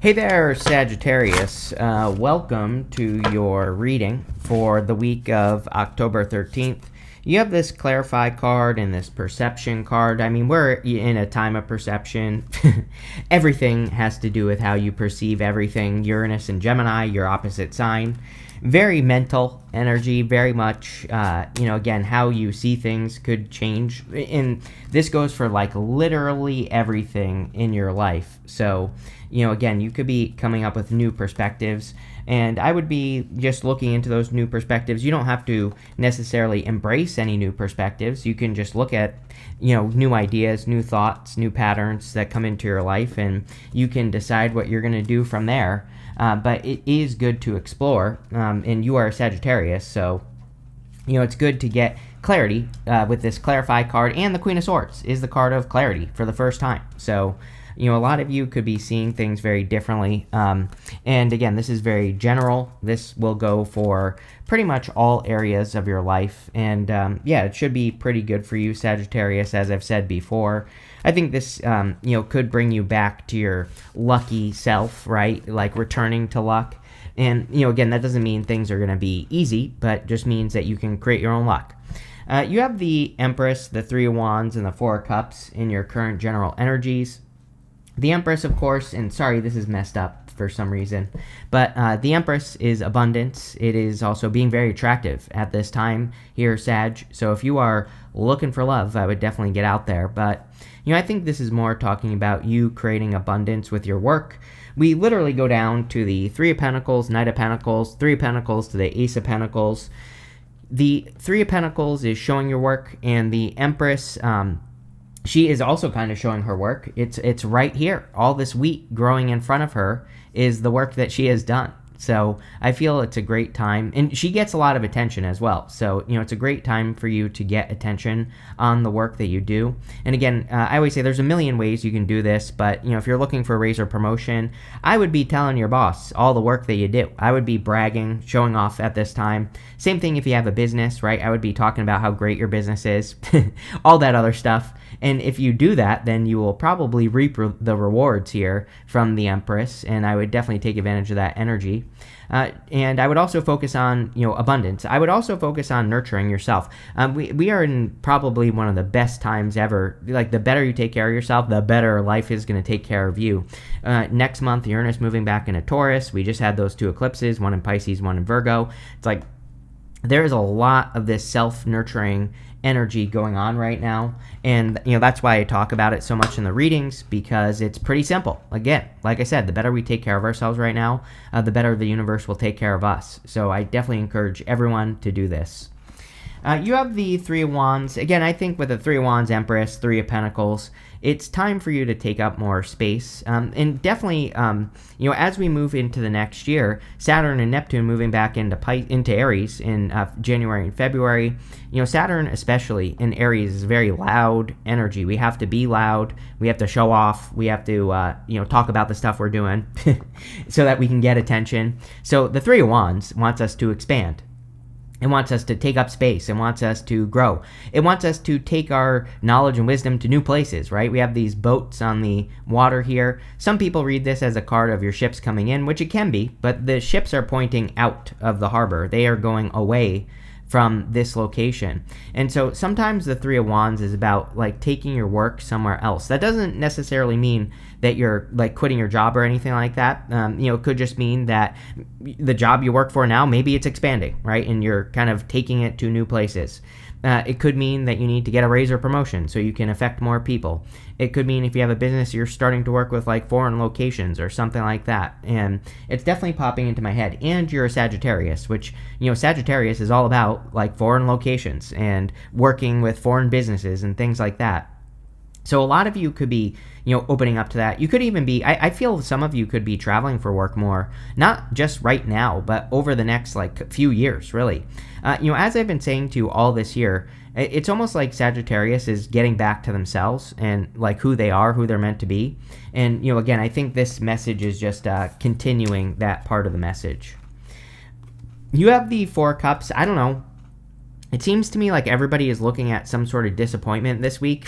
Hey there, Sagittarius. Welcome to your reading for the week of October 13th. You have this Clarify card and this Perception card. I mean, we're in a time of perception. Everything has to do with how you perceive everything. Uranus and Gemini, your opposite sign. Very mental energy, very much, again, how you see things could change. And this goes for like literally everything in your life. So, again, you could be coming up with new perspectives, and I would be just looking into those new perspectives. You don't have to necessarily embrace any new perspectives. You can just look at, new ideas, new thoughts, new patterns that come into your life, and you can decide what you're going to do from there. But it is good to explore, and you are a Sagittarius, so, it's good to get clarity with this Clarify card, and the Queen of Swords is the card of clarity for the first time. So, a lot of you could be seeing things very differently. And again, this is very general. This will go for pretty much all areas of your life. And it should be pretty good for you, Sagittarius, as I've said before. I think this, could bring you back to your lucky self, right? Like returning to luck. And, again, that doesn't mean things are going to be easy, but just means that you can create your own luck. You have the Empress, the Three of Wands, and the Four of Cups in your current general energies. The Empress, of course, and sorry, this is messed up for some reason, but the Empress is abundance. It is also being very attractive at this time here, Sag. So if you are looking for love, I would definitely get out there. But, I think this is more talking about you creating abundance with your work. We literally go down to the Three of Pentacles, Knight of Pentacles, Three of Pentacles to the Ace of Pentacles. The Three of Pentacles is showing your work, and the Empress, she is also kind of showing her work. It's right here. All this wheat growing in front of her is the work that she has done. So I feel it's a great time. And she gets a lot of attention as well. So, it's a great time for you to get attention on the work that you do. And again, I always say there's a million ways you can do this. But, if you're looking for a raise or promotion, I would be telling your boss all the work that you do. I would be bragging, showing off at this time. Same thing if you have a business, right? I would be talking about how great your business is, all that other stuff. And if you do that, then you will probably reap the rewards here from the Empress, and I would definitely take advantage of that energy. And I would also focus on, abundance. I would also focus on nurturing yourself. We are in probably one of the best times ever. Like, the better you take care of yourself, the better life is going to take care of you. Next month, Uranus moving back into Taurus. We just had those two eclipses, one in Pisces, one in Virgo. It's like there is a lot of this self-nurturing energy going on right now, and that's why I talk about it so much in the readings, because it's pretty simple. Again, like I said, the better we take care of ourselves right now, the better the universe will take care of us. So I definitely encourage everyone to do this. You have the Three of Wands. Again, I think with the Three of Wands, Empress, Three of Pentacles, it's time for you to take up more space. And definitely, as we move into the next year, Saturn and Neptune moving back into Aries in January and February. Saturn, especially in Aries, is very loud energy. We have to be loud. We have to show off. We have to, talk about the stuff we're doing so that we can get attention. So the Three of Wands wants us to expand. It wants us to take up space. It wants us to grow. It wants us to take our knowledge and wisdom to new places, right? We have these boats on the water here. Some people read this as a card of your ships coming in, which it can be, but the ships are pointing out of the harbor. They are going away from this location. And so sometimes the Three of Wands is about like taking your work somewhere else. That doesn't necessarily mean that you're like quitting your job or anything like that. It could just mean that the job you work for now, maybe it's expanding, right? And you're kind of taking it to new places. It could mean that you need to get a raise or promotion so you can affect more people. It could mean if you have a business, you're starting to work with like foreign locations or something like that. And it's definitely popping into my head. And you're a Sagittarius, which, Sagittarius is all about like foreign locations and working with foreign businesses and things like that. So a lot of you could be, opening up to that. You could even be, I feel some of you could be traveling for work more, not just right now, but over the next like few years, really. As I've been saying to you all this year, it's almost like Sagittarius is getting back to themselves and like who they are, who they're meant to be. And, again, I think this message is just continuing that part of the message. You have the Four of Cups. I don't know. It seems to me like everybody is looking at some sort of disappointment this week.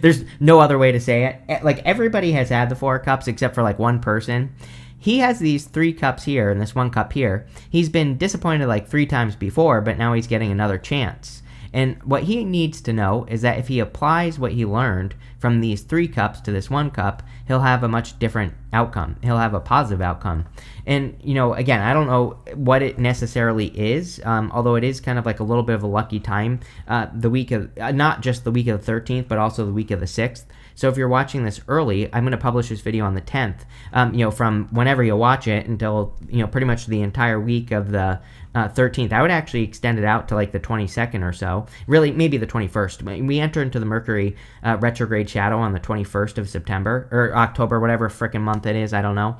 There's no other way to say it. Like, everybody has had the Four of Cups except for like one person. he has these 3 cups here and this 1 cup here. He's been disappointed like 3 times before, but now he's getting another chance. And what he needs to know is that if he applies what he learned from these 3 cups to this 1 cup, he'll have a much different outcome. He'll have a positive outcome. And, again, I don't know what it necessarily is, although it is kind of like a little bit of a lucky time, the week of, not just the week of the 13th, but also the week of the 6th. So if you're watching this early, I'm going to publish this video on the 10th, from whenever you watch it until, pretty much the entire week of the 13th. I would actually extend it out to like the 22nd or so. Really, maybe the 21st. We enter into the Mercury retrograde shadow on the 21st of September, or October, whatever frickin' month it is, I don't know.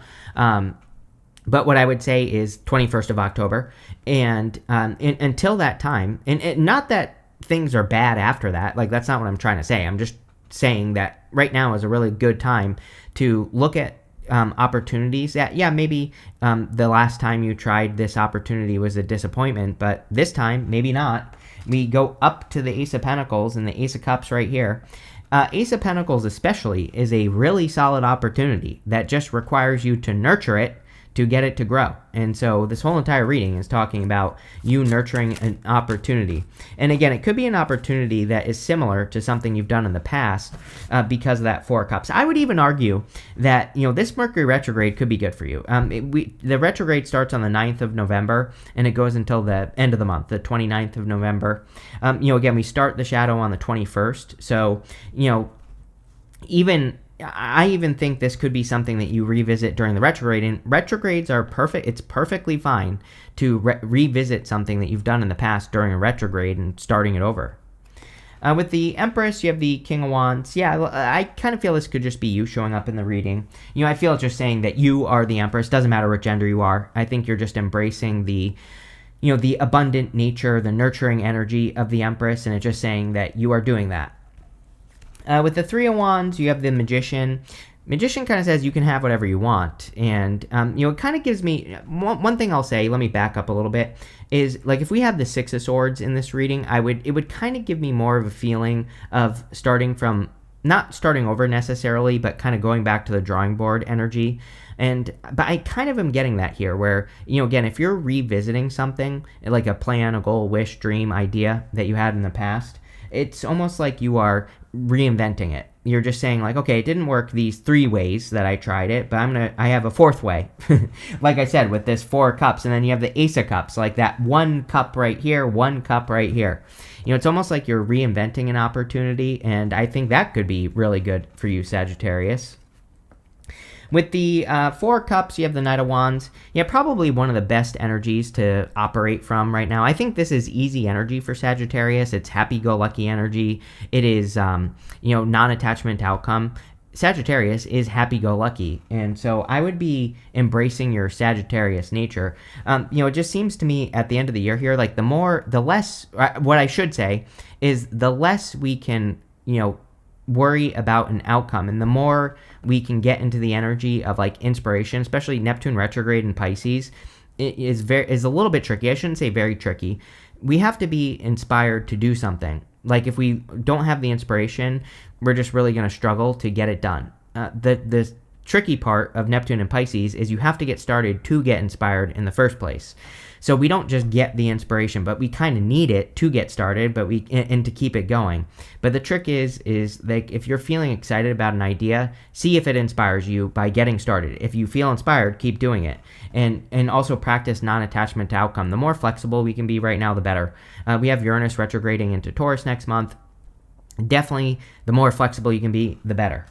But what I would say is 21st of October. And until that time, and not that things are bad after that, like that's not what I'm trying to say. I'm just saying that right now is a really good time to look at opportunities that, maybe the last time you tried this opportunity was a disappointment, but this time, maybe not. We go up to the Ace of Pentacles and the Ace of Cups right here. Ace of Pentacles especially is a really solid opportunity that just requires you to nurture it to get it to grow. And so this whole entire reading is talking about you nurturing an opportunity. And again, it could be an opportunity that is similar to something you've done in the past because of that 4 cups. I would even argue that, this Mercury retrograde could be good for you. The retrograde starts on the 9th of November and it goes until the end of the month, the 29th of November. Again, we start the shadow on the 21st. So, I even think this could be something that you revisit during the retrograde, and retrogrades are perfect. It's perfectly fine to revisit something that you've done in the past during a retrograde and starting it over. With the Empress, you have the King of Wands. Yeah, I kind of feel this could just be you showing up in the reading. I feel it's just saying that you are the Empress. Doesn't matter what gender you are. I think you're just embracing the abundant nature, the nurturing energy of the Empress, and it's just saying that you are doing that. With the 3 of Wands, you have the Magician. Magician kind of says you can have whatever you want. And, it kind of gives me... One thing I'll say, let me back up a little bit, is, like, if we have the 6 of Swords in this reading, it would kind of give me more of a feeling of starting from... Not starting over necessarily, but kind of going back to the drawing board energy. But I kind of am getting that here where, again, if you're revisiting something, like a plan, a goal, wish, dream, idea that you had in the past, it's almost like you are reinventing it. You're just saying like, okay, it didn't work these 3 ways that I tried it, but I have a 4th way. Like I said, with this 4 cups, and then you have the Ace of Cups, like that 1 cup right here, 1 cup right here. It's almost like you're reinventing an opportunity, and I think that could be really good for you, Sagittarius. With the 4 cups, you have the Knight of Wands. Yeah, probably one of the best energies to operate from right now. I think this is easy energy for Sagittarius. It's happy-go-lucky energy. It is, non-attachment outcome. Sagittarius is happy-go-lucky, and so I would be embracing your Sagittarius nature. It just seems to me at the end of the year here, like the less, what I should say is the less we can, worry about an outcome, and the more we can get into the energy of like inspiration, especially Neptune retrograde in Pisces, it is a little bit tricky. I shouldn't say very tricky. We have to be inspired to do something. Like if we don't have the inspiration, we're just really going to struggle to get it done. The tricky part of Neptune and Pisces is you have to get started to get inspired in the first place. So we don't just get the inspiration, but we kind of need it to get started, and to keep it going. But the trick is like if you're feeling excited about an idea, see if it inspires you by getting started. If you feel inspired, keep doing it. And also practice non-attachment to outcome. The more flexible we can be right now, the better. We have Uranus retrograding into Taurus next month. Definitely, the more flexible you can be, the better.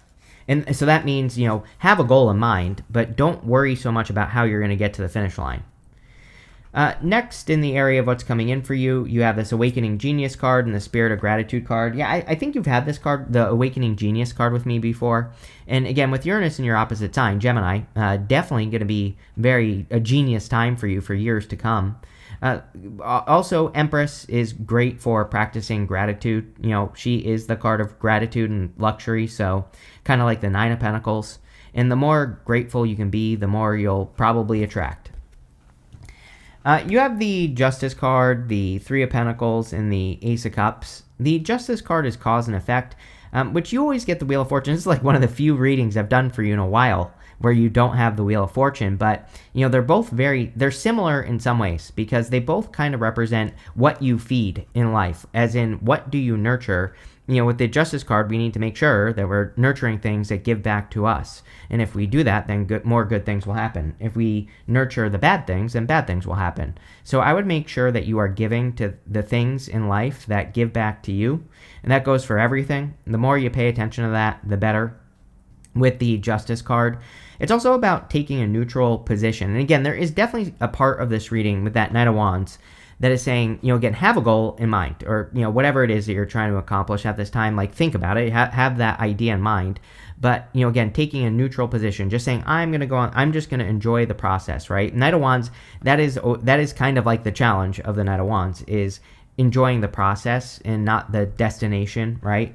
And so that means, have a goal in mind, but don't worry so much about how you're going to get to the finish line. Next, in the area of what's coming in for you, you have this Awakening Genius card and the Spirit of Gratitude card. Yeah, I think you've had this card, the Awakening Genius card, with me before. And again, with Uranus in your opposite sign, Gemini, definitely going to be a genius time for you for years to come. Also, Empress is great for practicing gratitude. She is the card of gratitude and luxury, so kind of like the 9 of Pentacles. And the more grateful you can be, the more you'll probably attract. You have the Justice card, the 3 of Pentacles, and the Ace of Cups. The Justice card is cause and effect, which you always get the Wheel of Fortune. This is like one of the few readings I've done for you in a while where you don't have the Wheel of Fortune. But, they're similar in some ways because they both kind of represent what you feed in life, as in what do you nurture. With the Justice card, we need to make sure that we're nurturing things that give back to us. And if we do that, then more good things will happen. If we nurture the bad things, then bad things will happen. So I would make sure that you are giving to the things in life that give back to you. And that goes for everything. The more you pay attention to that, the better. With the Justice card, it's also about taking a neutral position. And again, there is definitely a part of this reading with that Knight of Wands that is saying, again, have a goal in mind, or, whatever it is that you're trying to accomplish at this time, like think about it, have that idea in mind. But, again, taking a neutral position, just saying, I'm just going to enjoy the process, right? Knight of Wands, that is kind of like the challenge of the Knight of Wands, is enjoying the process and not the destination, right?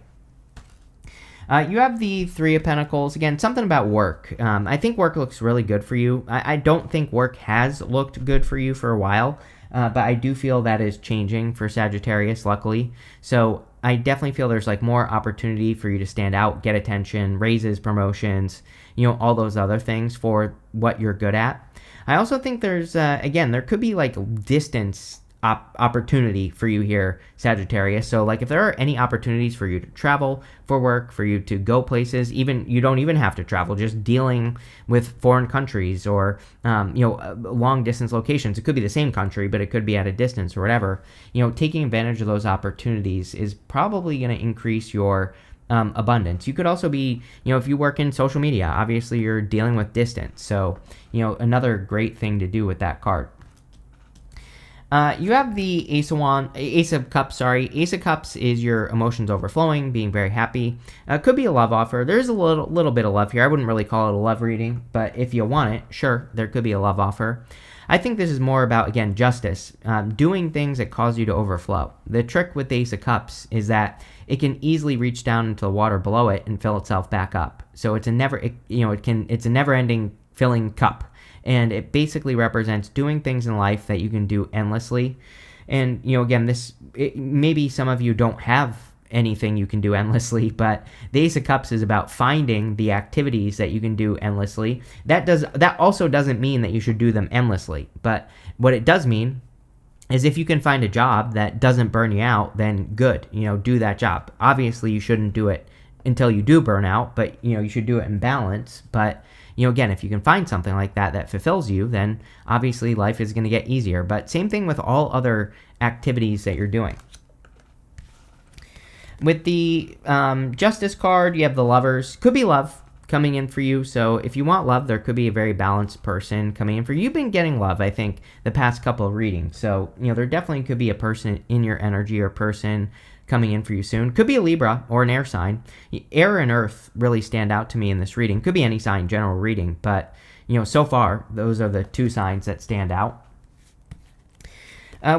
You have the Three of Pentacles. Again, something about work. I think work looks really good for you. I don't think work has looked good for you for a while. But I do feel that is changing for Sagittarius, luckily. So I definitely feel there's like more opportunity for you to stand out, get attention, raises, promotions, all those other things for what you're good at. I also think there's, again, there could be like distance opportunity for you here, Sagittarius. So like if there are any opportunities for you to travel for work, for you to go places, even you don't even have to travel, just dealing with foreign countries or long distance locations. It could be the same country, but it could be at a distance or whatever. Taking advantage of those opportunities is probably going to increase your abundance. You could also be, if you work in social media, obviously you're dealing with distance. So, another great thing to do with that card. You have the Ace of Cups. Ace of Cups is your emotions overflowing, being very happy. Could be a love offer. There's a little bit of love here. I wouldn't really call it a love reading, but if you want it, sure, there could be a love offer. I think this is more about, again, justice, doing things that cause you to overflow. The trick with the Ace of Cups is that it can easily reach down into the water below it and fill itself back up. So it's a never-ending filling cup. And it basically represents doing things in life that you can do endlessly. And, again, maybe some of you don't have anything you can do endlessly, but the Ace of Cups is about finding the activities that you can do endlessly. That also doesn't mean that you should do them endlessly. But what it does mean is if you can find a job that doesn't burn you out, then good, do that job. Obviously, you shouldn't do it until you do burn out, but, you should do it in balance. But, again, if you can find something like that fulfills you, then obviously life is going to get easier. But same thing with all other activities that you're doing. With the Justice card, you have the Lovers. Could be love coming in for you. So if you want love, there could be a very balanced person coming in for you. You've been getting love, I think, the past couple of readings. So, there definitely could be a person in your energy or person coming in for you soon. Could be a Libra or an air sign. Air and Earth really stand out to me in this reading. Could be any sign, general reading. But, so far, those are the two signs that stand out.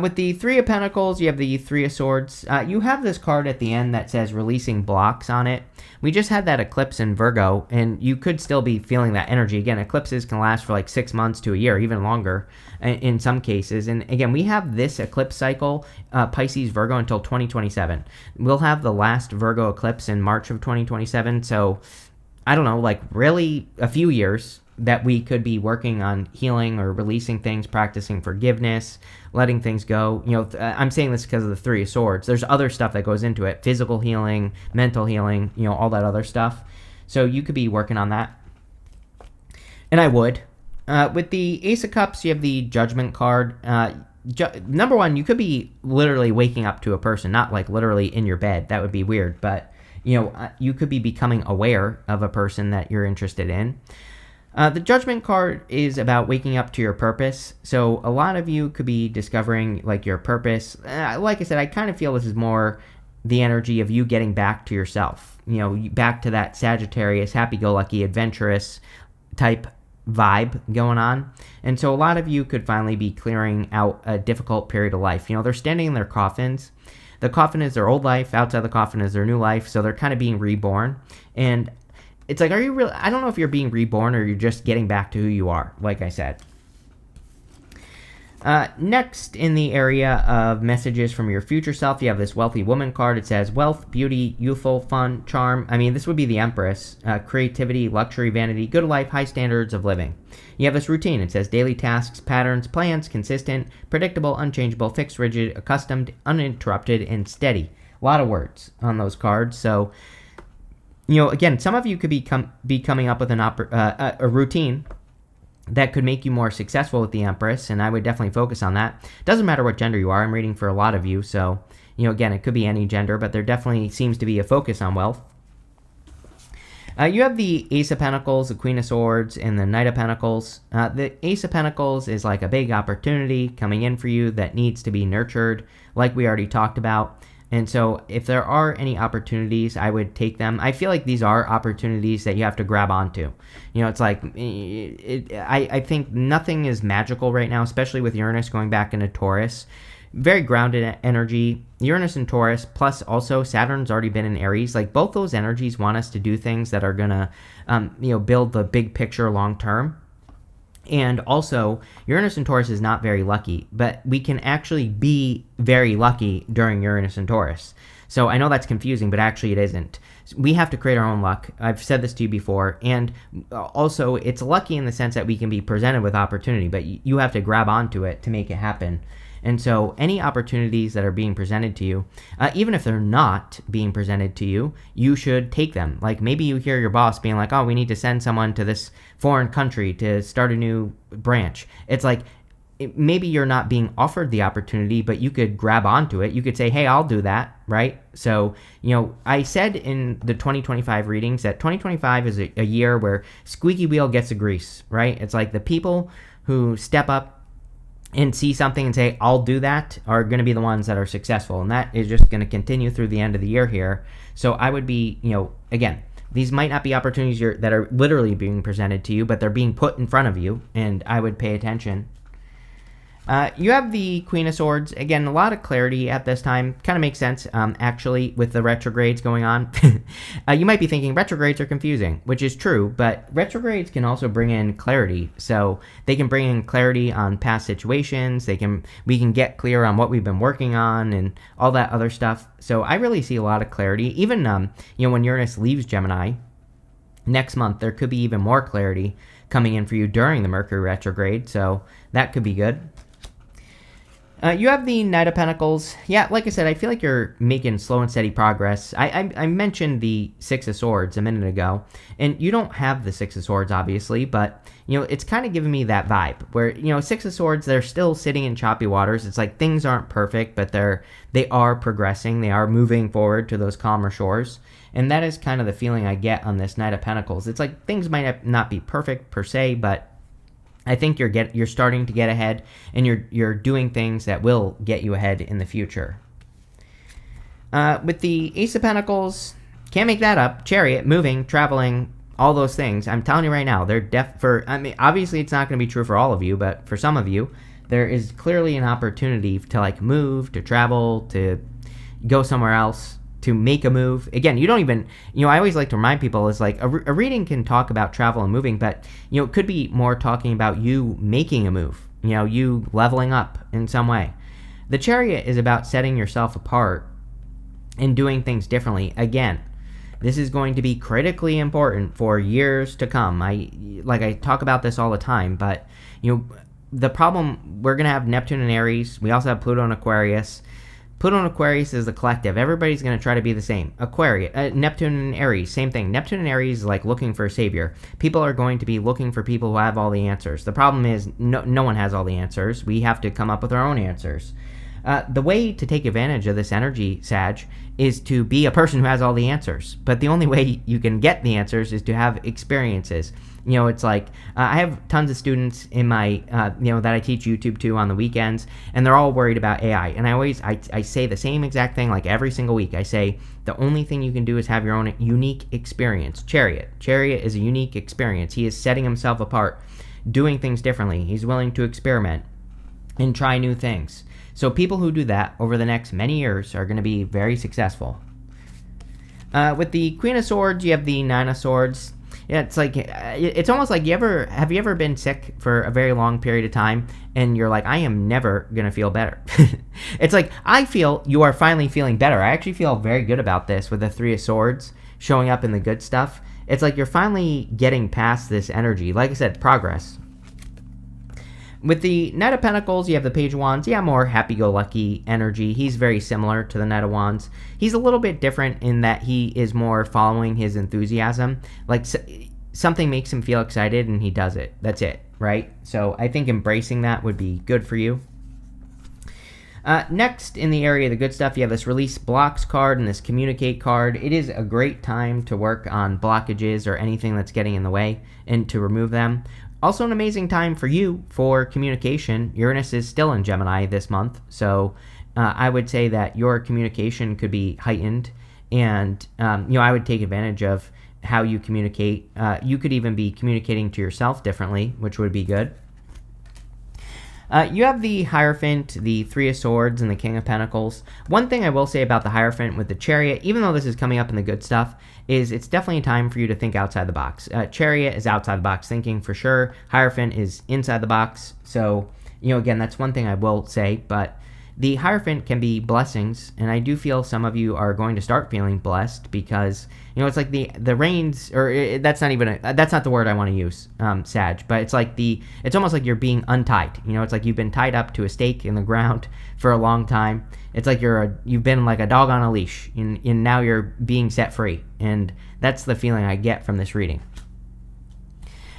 With the Three of Pentacles, you have the Three of Swords. You have this card at the end that says releasing blocks on it. We just had that eclipse in Virgo, and you could still be feeling that energy. Again, eclipses can last for like 6 months to a year, even longer in some cases. And again, we have this eclipse cycle, Pisces, Virgo, until 2027. We'll have the last Virgo eclipse in March of 2027. So, I don't know, like really a few years that we could be working on healing or releasing things, practicing forgiveness, letting things go. I'm saying this because of the Three of Swords. There's other stuff that goes into it, physical healing, mental healing, all that other stuff. So you could be working on that. And I would. With the Ace of Cups, you have the Judgment card. Number one, you could be literally waking up to a person, not like literally in your bed. That would be weird. But, you could be becoming aware of a person that you're interested in. The Judgment card is about waking up to your purpose. So a lot of you could be discovering like your purpose. Like I said, I kind of feel this is more the energy of you getting back to yourself. Back to that Sagittarius, happy-go-lucky, adventurous type vibe going on. And so a lot of you could finally be clearing out a difficult period of life. They're standing in their coffins. The coffin is their old life. Outside the coffin is their new life. So they're kind of being reborn. And it's like, are you really? I don't know if you're being reborn or you're just getting back to who you are, like I said. Next, in the area of messages from your future self, you have this wealthy woman card. It says wealth, beauty, youthful, fun, charm. I mean, this would be the Empress. Creativity, luxury, vanity, good life, high standards of living. You have this routine. It says daily tasks, patterns, plans, consistent, predictable, unchangeable, fixed, rigid, accustomed, uninterrupted, and steady. A lot of words on those cards. So, again, some of you could be coming up with a routine that could make you more successful with the Empress, and I would definitely focus on that. Doesn't matter what gender you are. I'm reading for a lot of you, so, again, it could be any gender, but there definitely seems to be a focus on wealth. You have the Ace of Pentacles, the Queen of Swords, and the Knight of Pentacles. The Ace of Pentacles is like a big opportunity coming in for you that needs to be nurtured, like we already talked about. And so if there are any opportunities, I would take them. I feel like these are opportunities that you have to grab onto. It's like, I think nothing is magical right now, especially with Uranus going back into Taurus. Very grounded energy. Uranus and Taurus, plus also Saturn's already been in Aries. Like, both those energies want us to do things that are going to, build the big picture long term. And also, Uranus and Taurus is not very lucky, but we can actually be very lucky during Uranus and Taurus. So I know that's confusing, but actually it isn't. We have to create our own luck. I've said this to you before. And also, it's lucky in the sense that we can be presented with opportunity, but you have to grab onto it to make it happen. And so any opportunities that are being presented to you, even if they're not being presented to you, you should take them. Like, maybe you hear your boss being like, oh, we need to send someone to this foreign country to start a new branch. It's like, maybe you're not being offered the opportunity, but you could grab onto it. You could say, hey, I'll do that, right? So, I said in the 2025 readings that 2025 is a year where squeaky wheel gets the grease, right? It's like the people who step up and see something and say, I'll do that, are going to be the ones that are successful. And that is just going to continue through the end of the year here. So I would be, again, these might not be opportunities that are literally being presented to you, but they're being put in front of you, and I would pay attention. You have the Queen of Swords. Again, a lot of clarity at this time. Kind of makes sense, actually, with the retrogrades going on. You might be thinking retrogrades are confusing, which is true, but retrogrades can also bring in clarity. So they can bring in clarity on past situations. We can get clear on what we've been working on and all that other stuff. So I really see a lot of clarity. Even, when Uranus leaves Gemini next month, there could be even more clarity coming in for you during the Mercury retrograde. So that could be good. You have the Knight of Pentacles. Yeah, like I said, I feel like you're making slow and steady progress. I mentioned the Six of Swords a minute ago, and you don't have the Six of Swords, obviously, but, it's kind of giving me that vibe where, Six of Swords, they're still sitting in choppy waters. It's like things aren't perfect, but they are progressing. They are moving forward to those calmer shores, and that is kind of the feeling I get on this Knight of Pentacles. It's like things might not be perfect per se, but I think you're starting to get ahead, and you're doing things that will get you ahead in the future. With the Ace of Pentacles, can't make that up. Chariot, moving, traveling, all those things. I'm telling you right now, they're obviously it's not going to be true for all of you, but for some of you, there is clearly an opportunity to move, to travel, to go somewhere else, to make a move. Again, you don't even, I always like to remind people is like a reading can talk about travel and moving, but, it could be more talking about you making a move, you leveling up in some way. The Chariot is about setting yourself apart and doing things differently. Again, this is going to be critically important for years to come. I talk about this all the time, but, the problem, we're going to have Neptune and Aries. We also have Pluto and Aquarius. Pluto and Aquarius is the collective. Everybody's going to try to be the same. Neptune and Aries, same thing. Neptune and Aries is like looking for a savior. People are going to be looking for people who have all the answers. The problem is no one has all the answers. We have to come up with our own answers. The way to take advantage of this energy, Sag, is to be a person who has all the answers. But the only way you can get the answers is to have experiences. It's like I have tons of students in my, that I teach YouTube to on the weekends, and they're all worried about AI. And I say the same exact thing like every single week. I say the only thing you can do is have your own unique experience. Chariot is a unique experience. He is setting himself apart, doing things differently. He's willing to experiment and try new things. So people who do that over the next many years are going to be very successful. With the Queen of Swords, you have the Nine of Swords. Yeah, it's like it's almost like have you ever been sick for a very long period of time and you're like, I am never gonna feel better. It's like I feel you are finally feeling better. I actually feel very good about this with the Three of Swords showing up in the good stuff. It's like you're finally getting past this energy. Like I said, progress. With the Knight of Pentacles, you have the Page of Wands. Yeah, more happy-go-lucky energy. He's very similar to the Knight of Wands. He's a little bit different in that he is more following his enthusiasm. Like, something makes him feel excited, and he does it. That's it, right? So I think embracing that would be good for you. Next, in the area of the good stuff, you have this Release Blocks card and this Communicate card. It is a great time to work on blockages or anything that's getting in the way and to remove them. Also an amazing time for you for communication. Uranus is still in Gemini this month, so I would say that your communication could be heightened, and I would take advantage of how you communicate. You could even be communicating to yourself differently, which would be good. You have the Hierophant, the Three of Swords, and the King of Pentacles. One thing I will say about the Hierophant with the Chariot, even though this is coming up in the good stuff, is it's definitely a time for you to think outside the box. Chariot is outside the box thinking for sure. Hierophant is inside the box. So, again, that's one thing I will say, but the Hierophant can be blessings, and I do feel some of you are going to start feeling blessed because, it's like the reins, or that's not the word I want to use, Sag, but it's almost like you're being untied. It's like you've been tied up to a stake in the ground for a long time. It's like you've been like a dog on a leash, and now you're being set free, and that's the feeling I get from this reading.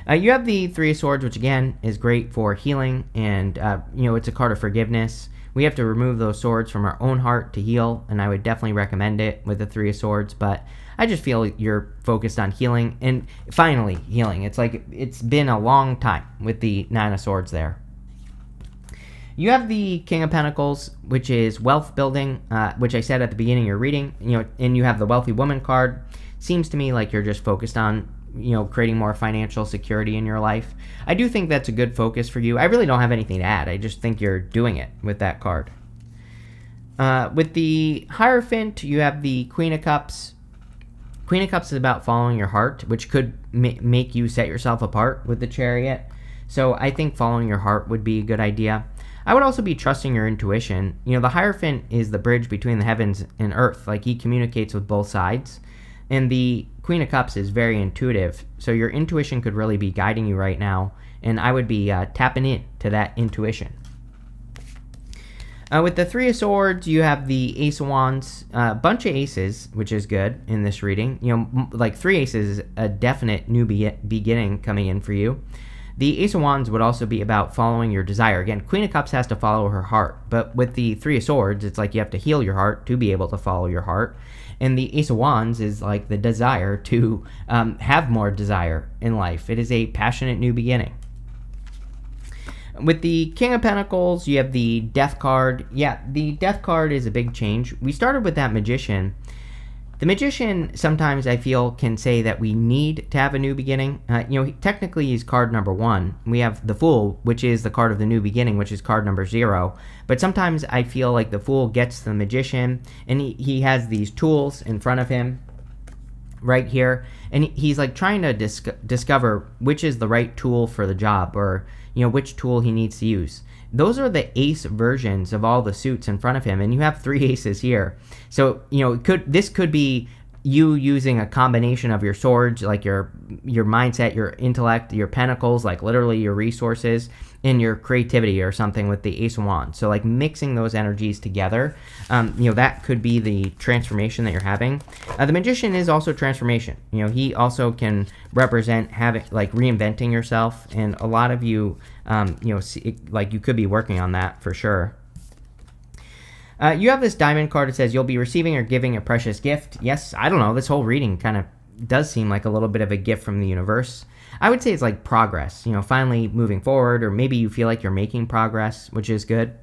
You have the Three of Swords, which again is great for healing, and it's a card of forgiveness. We have to remove those swords from our own heart to heal, and I would definitely recommend it with the Three of Swords, but I just feel you're focused on healing, and finally healing. It's like it's been a long time with the Nine of Swords there. You have the King of Pentacles, which is wealth building, which I said at the beginning of your reading, and you have the Wealthy Woman card. Seems to me like you're just focused on creating more financial security in your life. I do think that's a good focus for you. I really don't have anything to add. I just think you're doing it with that card. With the Hierophant, you have the Queen of Cups. Queen of Cups is about following your heart, which could make you set yourself apart with the Chariot. So I think following your heart would be a good idea. I would also be trusting your intuition. The Hierophant is the bridge between the heavens and earth. Like, he communicates with both sides. And the Queen of Cups is very intuitive, so your intuition could really be guiding you right now, and I would be tapping into that intuition. With the Three of Swords, you have the Ace of Wands, a bunch of aces, which is good in this reading. Like 3 aces is a definite new beginning coming in for you. The Ace of Wands would also be about following your desire. Again, Queen of Cups has to follow her heart, but with the Three of Swords, it's like you have to heal your heart to be able to follow your heart. And the Ace of Wands is like the desire to have more desire in life. It is a passionate new beginning. With the King of Pentacles, you have the Death card. Yeah, the Death card is a big change. We started with that Magician. The Magician, sometimes I feel, can say that we need to have a new beginning. Technically he's card number 1. We have the Fool, which is the card of the new beginning, which is card number 0. But sometimes I feel like the Fool gets the Magician, and he has these tools in front of him right here, and he's like trying to discover which is the right tool for the job, or which tool he needs to use. Those are the ace versions of all the suits in front of him, and you have 3 aces here. So this could be you using a combination of your swords, like your mindset, your intellect, your pentacles, like literally your resources, and your creativity or something with the Ace of Wands. So like mixing those energies together, that could be the transformation that you're having. The Magician is also transformation. He also can represent reinventing yourself, and a lot of you, you could be working on that for sure. You have this Diamond card that says you'll be receiving or giving a precious gift. Yes, I don't know. This whole reading kind of does seem like a little bit of a gift from the universe. I would say it's like progress, finally moving forward, or maybe you feel like you're making progress, which is good.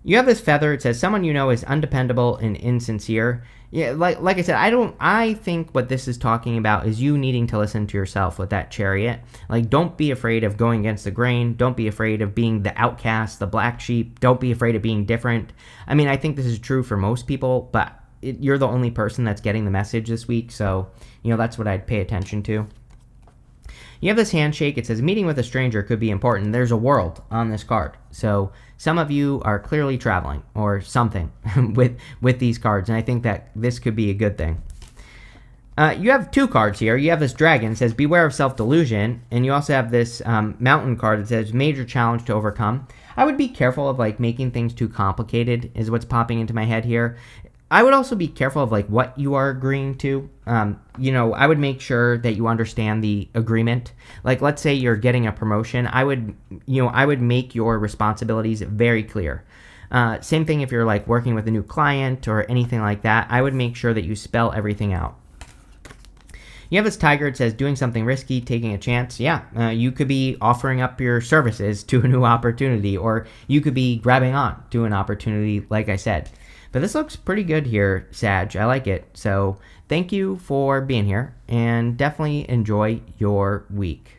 You have this Feather. It says someone you know is undependable and insincere. Yeah, like I said, I think what this is talking about is you needing to listen to yourself with that Chariot. Like, don't be afraid of going against the grain. Don't be afraid of being the outcast, the black sheep. Don't be afraid of being different. I mean, I think this is true for most people, but you're the only person that's getting the message this week, so that's what I'd pay attention to. You have this handshake. It says meeting with a stranger could be important. There's a world on this card. So some of you are clearly traveling or something with these cards, and I think that this could be a good thing. You have two cards here. You have this dragon. It says beware of self-delusion, and you also have this mountain card that says major challenge to overcome. I would be careful of making things too complicated is what's popping into my head here. I would also be careful of what you are agreeing to. I would make sure that you understand the agreement. Let's say you're getting a promotion. I would make your responsibilities very clear. Same thing if you're working with a new client or anything like that. I would make sure that you spell everything out. You have this tiger. It says doing something risky, taking a chance. Yeah, you could be offering up your services to a new opportunity, or you could be grabbing on to an opportunity, like I said. But this looks pretty good here, Sag. I like it. So thank you for being here, and definitely enjoy your week.